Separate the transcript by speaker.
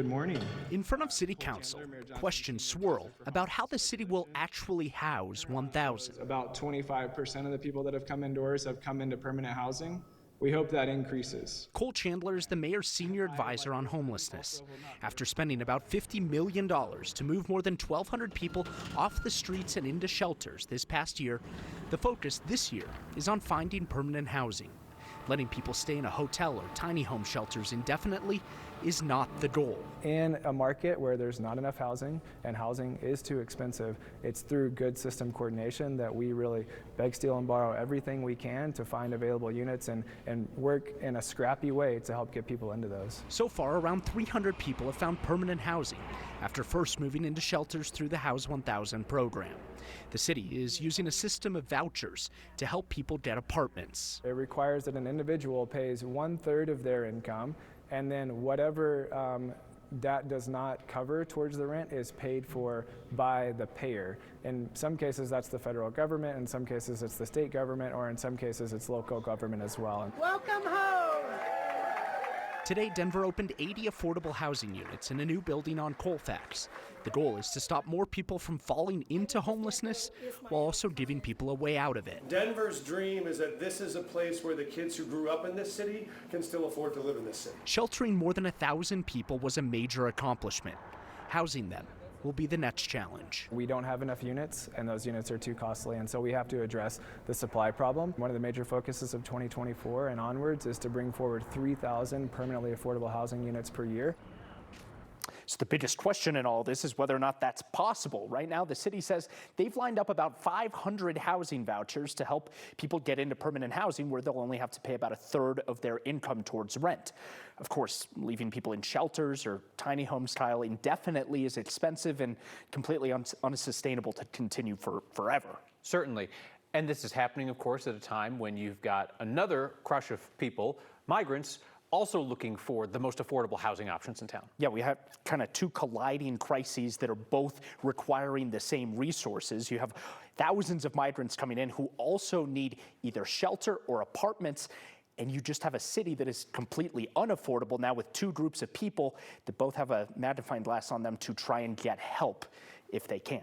Speaker 1: Good morning.
Speaker 2: In front of City Council, questions swirl about how the city will actually house 1,000.
Speaker 1: About 25% of the people that have come indoors have come into permanent housing. We hope that increases.
Speaker 2: Cole Chandler is the mayor's senior advisor on homelessness. After spending about $50 million to move more than 1,200 people off the streets and into shelters this past year, the focus this year is on finding permanent housing. Letting people stay in a hotel or tiny home shelters indefinitely is not the goal.
Speaker 3: In a market where there's not enough housing and housing is too expensive, it's through good system coordination that we really beg, steal, and borrow everything we can to find available units and work in a scrappy way to help get people into those.
Speaker 2: So far, around 300 people have found permanent housing after first moving into shelters through the House 1000 program. The city is using a system of vouchers to help people get apartments.
Speaker 3: It requires that an individual pays 1/3 of their income, and then whatever that does not cover towards the rent is paid for by the payer. In some cases, that's the federal government. In some cases, it's the state government, or in some cases, it's local government as well.
Speaker 4: Welcome home!
Speaker 2: Today, Denver opened 80 affordable housing units in a new building on Colfax. The goal is to stop more people from falling into homelessness while also giving people a way out of it.
Speaker 5: Denver's dream is that this is a place where the kids who grew up in this city can still afford to live in this city.
Speaker 2: Sheltering more than 1,000 people was a major accomplishment. Housing them will be the next challenge.
Speaker 3: We don't have enough units, and those units are too costly, and so we have to address the supply problem. One of the major focuses of 2024 and onwards is to bring forward 3,000 permanently affordable housing units per year.
Speaker 2: So the biggest question in all this is whether or not that's possible. Right now, the city says they've lined up about 500 housing vouchers to help people get into permanent housing where they'll only have to pay about 1/3 of their income towards rent. Of course, leaving people in shelters or tiny home style indefinitely is expensive and completely unsustainable to continue for forever.
Speaker 6: Certainly. And this is happening, of course, at a time when you've got another crush of people, migrants, also looking for the most affordable housing options in town.
Speaker 2: Yeah, we have kind of two colliding crises that are both requiring the same resources. You have thousands of migrants coming in who also need either shelter or apartments, and you just have a city that is completely unaffordable now with two groups of people that both have a magnifying glass on them to try and get help if they can.